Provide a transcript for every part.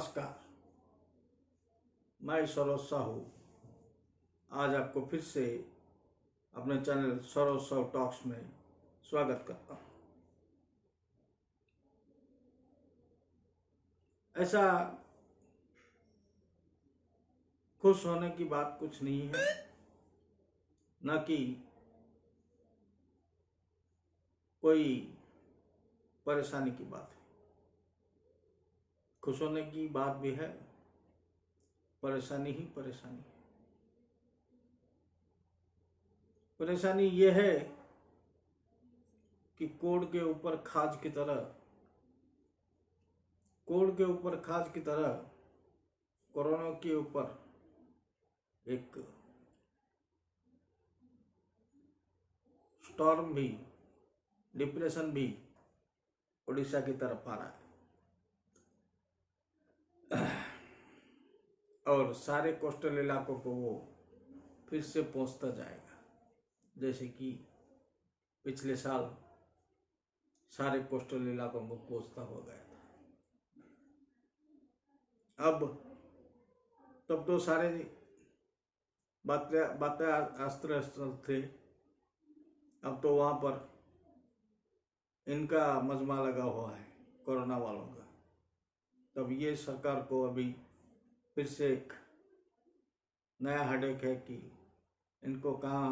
नमस्कार, मैं सौरव साहू आज आपको फिर से अपने चैनल सौरव साहू टॉक्स में स्वागत करता हूँ। ऐसा खुश होने की बात कुछ नहीं है, न कि कोई परेशानी की बात है। खुश होने की बात भी है, परेशानी ही परेशानी है। परेशानी ये है कि कोढ़ के ऊपर खाज की तरह कोरोना के ऊपर एक स्टॉर्म भी, डिप्रेशन भी उड़ीसा की तरफ आ रहा है और सारे कोस्टल इलाकों को वो फिर से पहुंचता जाएगा, जैसे कि पिछले साल सारे कोस्टल इलाकों को पहुंचता हो गया था। अब तब तो सारे बातें आश्रय स्थल थे, अब तो वहां पर इनका मजमा लगा हुआ है कोरोना वालों का। तब ये सरकार को अभी फिर से एक नया हेडेक है कि इनको कहाँ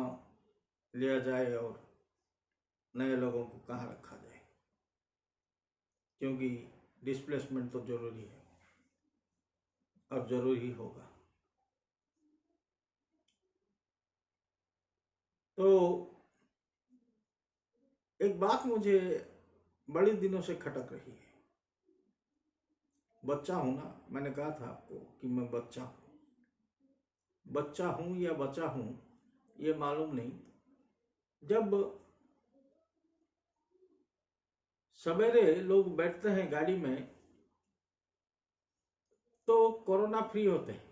लिया जाए और नए लोगों को कहाँ रखा जाए, क्योंकि डिस्प्लेसमेंट तो जरूरी है और जरूरी होगा। तो एक बात मुझे बड़ी दिनों से खटक रही है। बच्चा हूं ना, मैंने कहा था आपको कि मैं बच्चा हूं या बच्चा हूं ये मालूम नहीं। जब सवेरे लोग बैठते हैं गाड़ी में तो कोरोना फ्री होते हैं,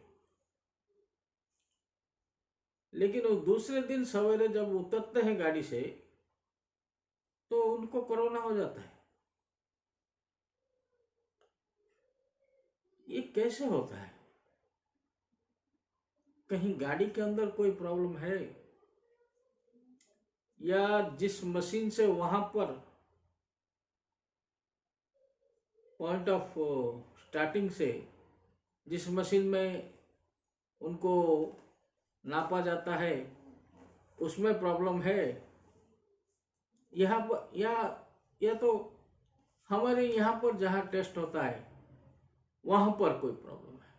लेकिन वो दूसरे दिन सवेरे जब उतरते हैं गाड़ी से तो उनको कोरोना हो जाता है। ये कैसे होता है? कहीं गाड़ी के अंदर कोई प्रॉब्लम है, या जिस मशीन से वहां पर पॉइंट ऑफ स्टार्टिंग से जिस मशीन में उनको नापा जाता है उसमें प्रॉब्लम है, यहाँ पर या तो हमारे यहाँ पर जहाँ टेस्ट होता है वहां पर कोई प्रॉब्लम है।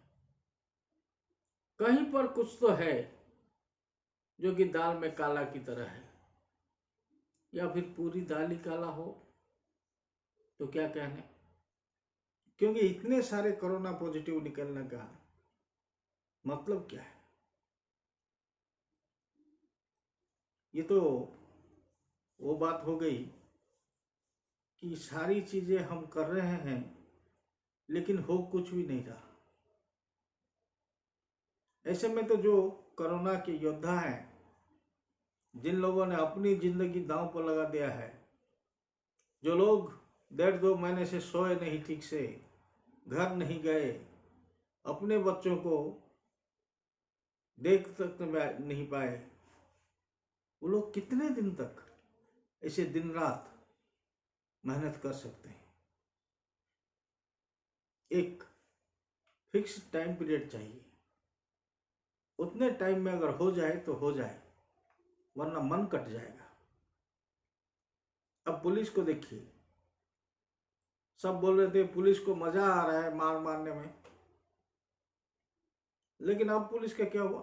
कहीं पर कुछ तो है जो कि दाल में काला की तरह है, या फिर पूरी दाल ही काला हो तो क्या कहने। क्योंकि इतने सारे कोरोना पॉजिटिव निकलने का मतलब क्या है? ये तो वो बात हो गई कि सारी चीजें हम कर रहे हैं लेकिन हो कुछ भी नहीं रहा। ऐसे में तो जो कोरोना के योद्धा हैं, जिन लोगों ने अपनी जिंदगी दांव पर लगा दिया है, जो लोग 1.5-2 महीने से सोए नहीं, ठीक से घर नहीं गए, अपने बच्चों को देख तक नहीं पाए, वो लोग कितने दिन तक ऐसे दिन रात मेहनत कर सकते हैं? एक फिक्स टाइम पीरियड चाहिए। उतने टाइम में अगर हो जाए तो हो जाए, वरना मन कट जाएगा। अब पुलिस को देखिए, सब बोल रहे थे पुलिस को मजा आ रहा है मारने में, लेकिन अब पुलिस का क्या हुआ?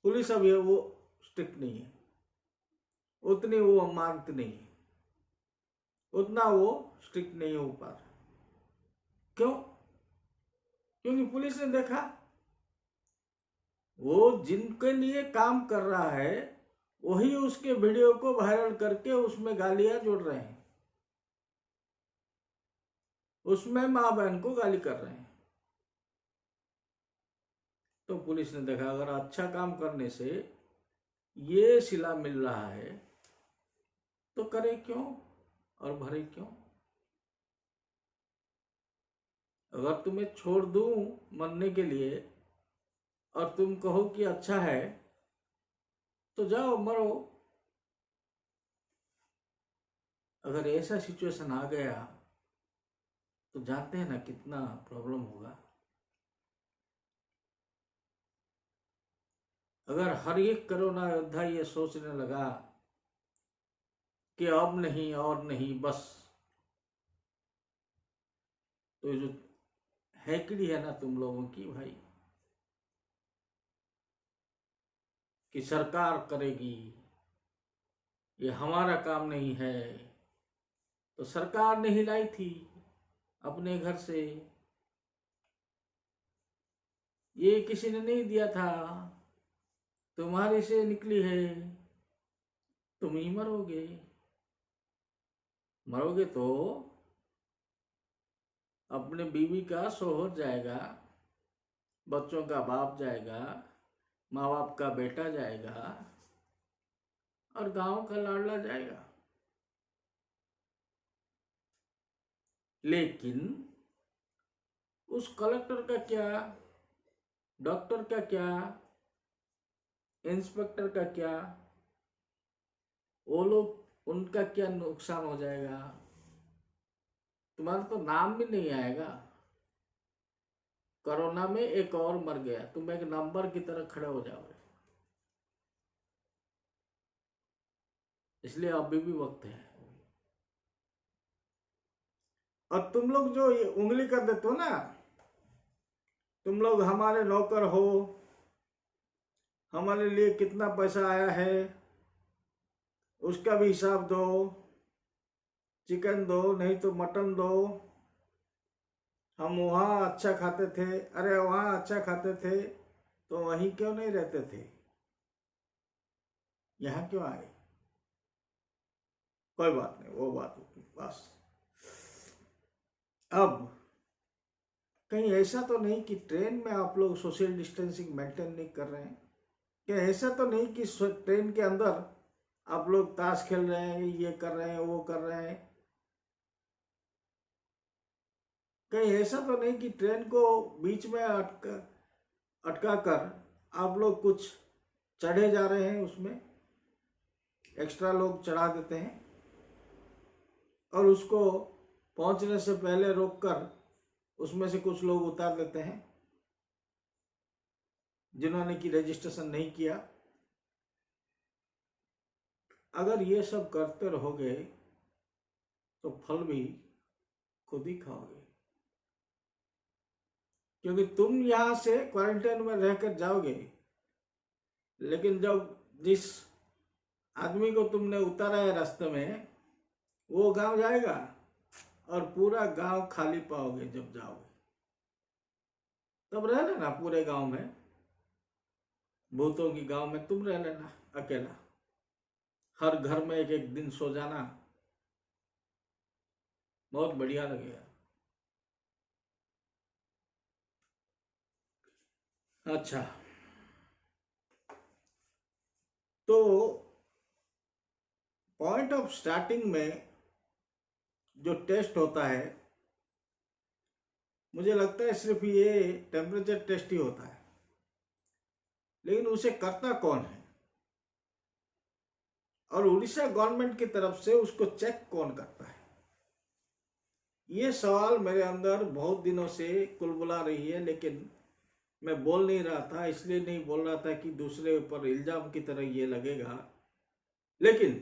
पुलिस अब वो स्ट्रिक्ट नहीं है, उतनी वो मानती नहीं है, उतना वो स्ट्रिक्ट नहीं हो पा रहा। क्यों? क्योंकि पुलिस ने देखा वो जिनके लिए काम कर रहा है वही उसके वीडियो को वायरल करके उसमें गालियां जोड़ रहे हैं, उसमें मां बहन को गाली कर रहे हैं। तो पुलिस ने देखा अगर अच्छा काम करने से ये सिला मिल रहा है तो करे क्यों और भरे क्यों? अगर तुम्हें छोड़ दूं मरने के लिए और तुम कहो कि अच्छा है, तो जाओ मरो। अगर ऐसा सिचुएशन आ गया तो जानते हैं ना कितना प्रॉब्लम होगा। अगर हर एक कोरोना योद्धा ये सोचने लगा कि अब नहीं और नहीं बस, तो ये जो हैकड़ी है ना तुम लोगों की भाई, कि सरकार करेगी, ये हमारा काम नहीं है, तो सरकार ने हिलाई थी अपने घर से, ये किसी ने नहीं दिया था, तुम्हारे से निकली है, तुम ही मरोगे। मरोगे तो अपने बीवी का शोहर जाएगा, बच्चों का बाप जाएगा, माँ बाप का बेटा जाएगा, और गांव का लाडला जाएगा। लेकिन उस कलेक्टर का क्या, डॉक्टर का क्या, इंस्पेक्टर का क्या, वो लोग, उनका क्या नुकसान हो जाएगा? तुम्हारा तो नाम भी नहीं आएगा। कोरोना में एक और मर गया, तुम एक नंबर की तरह खड़े हो जाओगे। इसलिए अभी भी वक्त है। और तुम लोग जो ये उंगली कर देते हो ना, तुम लोग हमारे नौकर हो, हमारे लिए कितना पैसा आया है उसका भी हिसाब दो, चिकन दो नहीं तो मटन दो, हम वहाँ अच्छा खाते थे, अरे वहाँ अच्छा खाते थे तो वहीं क्यों नहीं रहते थे, यहाँ क्यों आए? कोई बात नहीं, वो बात होगी बस। अब कहीं ऐसा तो नहीं कि ट्रेन में आप लोग सोशल डिस्टेंसिंग मेंटेन नहीं कर रहे हैं? क्या ऐसा तो नहीं कि ट्रेन के अंदर आप लोग ताश खेल रहे हैं, ये कर रहे हैं, वो कर रहे हैं? कहीं ऐसा तो नहीं कि ट्रेन को बीच में अटका कर आप लोग कुछ चढ़े जा रहे हैं, उसमें एक्स्ट्रा लोग चढ़ा देते हैं और उसको पहुंचने से पहले रोककर उसमें से कुछ लोग उतार देते हैं जिन्होंने कि रजिस्ट्रेशन नहीं किया। अगर ये सब करते रहोगे तो फल भी खुद ही खाओगे, क्योंकि तुम यहां से क्वारंटाइन में रहकर जाओगे, लेकिन जब जिस आदमी को तुमने उतारा है रास्ते में, वो गांव जाएगा और पूरा गांव खाली पाओगे। जब जाओगे तब रह लेना पूरे गांव में, भूतों की गांव में तुम रह लेना अकेला, हर घर में एक एक दिन सो जाना, बहुत बढ़िया लगेगा। अच्छा, तो पॉइंट ऑफ स्टार्टिंग में जो टेस्ट होता है, मुझे लगता है सिर्फ ये टेम्परेचर टेस्ट ही होता है, लेकिन उसे करता कौन है और उड़ीसा गवर्नमेंट की तरफ से उसको चेक कौन करता है? ये सवाल मेरे अंदर बहुत दिनों से कुलबुला रही है, लेकिन मैं बोल नहीं रहा था। इसलिए नहीं बोल रहा था कि दूसरे ऊपर इल्जाम की तरह ये लगेगा, लेकिन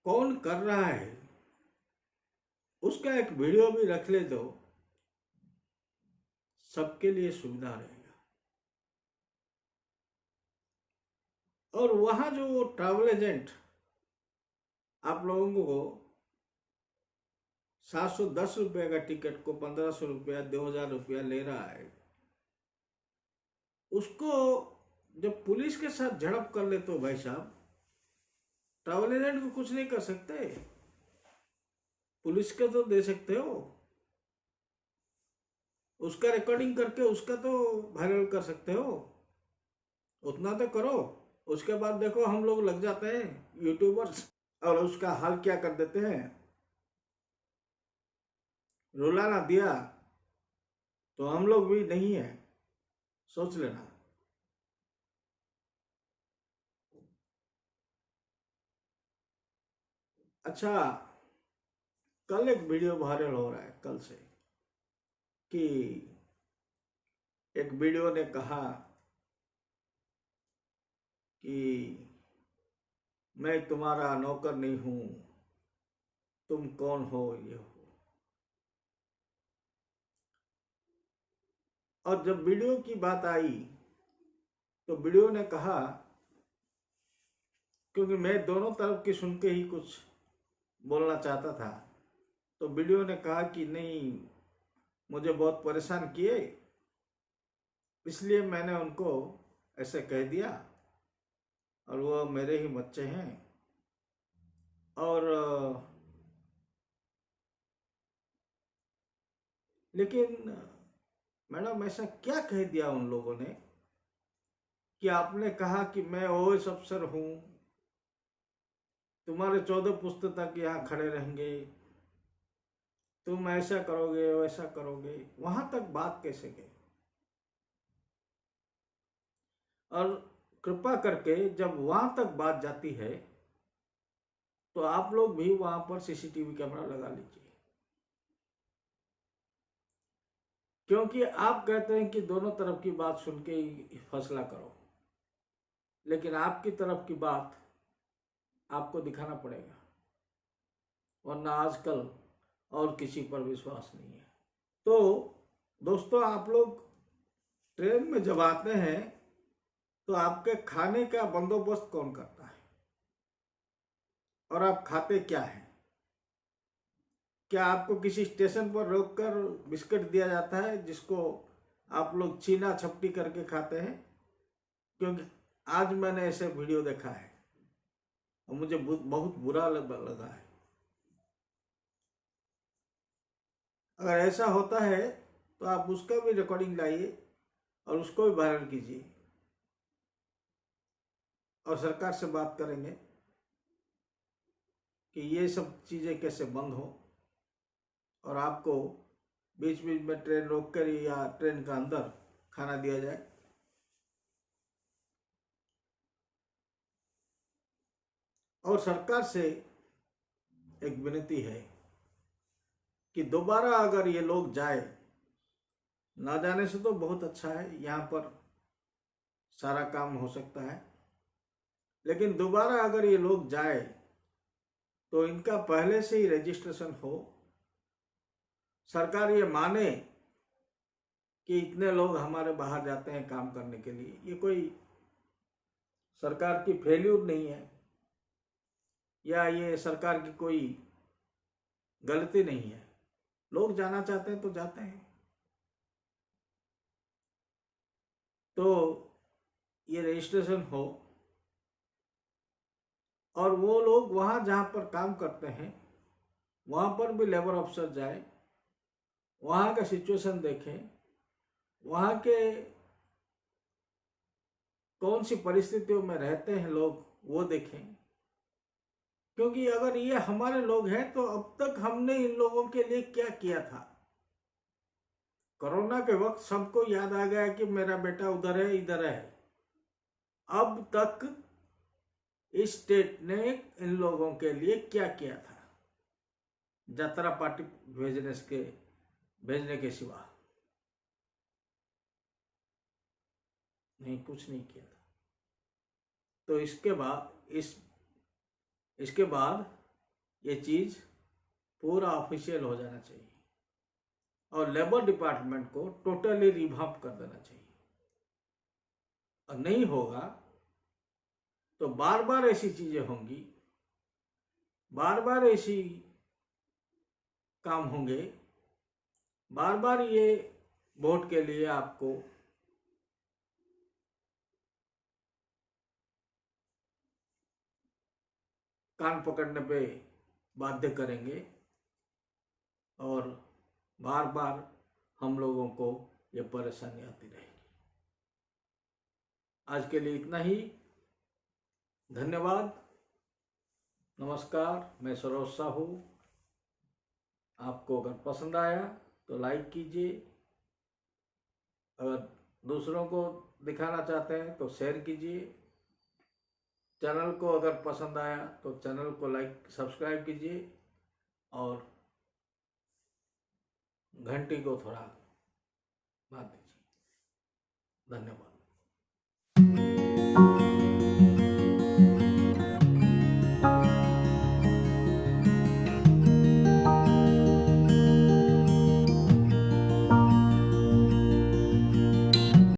कौन कर रहा है उसका एक वीडियो भी रख ले दो, सबके लिए सुविधा रहेगा। और वहां जो ट्रैवल एजेंट आप लोगों को 710 रुपये का टिकट को 1500 रुपया 2000 रुपया ले रहा है, उसको जब पुलिस के साथ झड़प कर ले तो भाई साहब, ट्रैवल एजेंट को कुछ नहीं कर सकते, पुलिस का तो दे सकते हो, उसका रिकॉर्डिंग करके उसका तो वायरल कर सकते हो, उतना तो करो। उसके बाद देखो हम लोग लग जाते हैं यूट्यूबर्स और उसका हाल क्या कर देते हैं। रुला ना दिया तो हम लोग भी नहीं है, सोच लेना। अच्छा, कल एक वीडियो वायरल हो रहा है कल से कि एक वीडियो ने कहा कि मैं तुम्हारा नौकर नहीं हूं, तुम कौन हो ये हो। और जब वीडियो की बात आई तो वीडियो ने कहा, क्योंकि मैं दोनों तरफ की सुन के ही कुछ बोलना चाहता था, तो वीडियो ने कहा कि नहीं, मुझे बहुत परेशान किए, इसलिए मैंने उनको ऐसे कह दिया, और वो मेरे ही बच्चे हैं। और लेकिन मैडम, ऐसा क्या कह दिया उन लोगों ने कि आपने कहा कि मैं ओएस अफसर हूं, तुम्हारे 14 पुश्त तक यहाँ खड़े रहेंगे, तुम ऐसा करोगे वैसा करोगे, वहां तक बात कैसे गई? और कृपा करके जब वहां तक बात जाती है तो आप लोग भी वहां पर सीसीटीवी कैमरा लगा लीजिए, क्योंकि आप कहते हैं कि दोनों तरफ की बात सुन के ही फैसला करो, लेकिन आपकी तरफ की बात आपको दिखाना पड़ेगा, वरना आजकल और किसी पर विश्वास नहीं है। तो दोस्तों, आप लोग ट्रेन में जब आते हैं तो आपके खाने का बंदोबस्त कौन करता है, और आप खाते क्या हैं? क्या आपको किसी स्टेशन पर रोककर बिस्किट दिया जाता है जिसको आप लोग छीना छपटी करके खाते हैं? क्योंकि आज मैंने ऐसे वीडियो देखा है और मुझे बहुत बुरा लगा है। अगर ऐसा होता है तो आप उसका भी रिकॉर्डिंग लाइए और उसको भी वायरल कीजिए, और सरकार से बात करेंगे कि ये सब चीज़ें कैसे बंद हो, और आपको बीच बीच में ट्रेन रोक कर या ट्रेन का अंदर खाना दिया जाए। और सरकार से एक विनती है कि दोबारा अगर ये लोग जाए, ना जाने से तो बहुत अच्छा है, यहाँ पर सारा काम हो सकता है, लेकिन दोबारा अगर ये लोग जाए तो इनका पहले से ही रजिस्ट्रेशन हो, सरकार ये माने कि इतने लोग हमारे बाहर जाते हैं काम करने के लिए, ये कोई सरकार की फेल्यूर नहीं है, या ये सरकार की कोई गलती नहीं है। लोग जाना चाहते हैं तो जाते हैं। तो ये रजिस्ट्रेशन हो, और वो लोग वहाँ जहाँ पर काम करते हैं वहाँ पर भी लेबर ऑफिसर जाए, वहाँ का सिचुएशन देखें, वहाँ के कौन सी परिस्थितियों में रहते हैं लोग वो देखें। क्योंकि अगर ये हमारे लोग हैं तो अब तक हमने इन लोगों के लिए क्या किया था? कोरोना के वक्त सबको याद आ गया कि मेरा बेटा उधर है इधर है। अब तक इस स्टेट ने इन लोगों के लिए क्या किया था यात्रा पार्टी भेजने के सिवा? नहीं, कुछ नहीं किया था। तो इसके बाद ये चीज पूरा ऑफिशियल हो जाना चाहिए और लेबर डिपार्टमेंट को टोटली रिवाम्प कर देना चाहिए। और नहीं होगा तो बार बार ऐसी चीजें होंगी, बार बार ऐसी काम होंगे, बार बार ये वोट के लिए आपको कान पकड़ने पे बाध्य करेंगे, और बार बार हम लोगों को ये परेशानी आती रहेगी। आज के लिए इतना ही। धन्यवाद। नमस्कार। मैं सरोज साहू। आपको अगर पसंद आया तो लाइक कीजिए, अगर दूसरों को दिखाना चाहते हैं तो शेयर कीजिए। चैनल को अगर पसंद आया तो चैनल को लाइक सब्सक्राइब कीजिए और घंटी को थोड़ा बात दीजिए। धन्यवाद।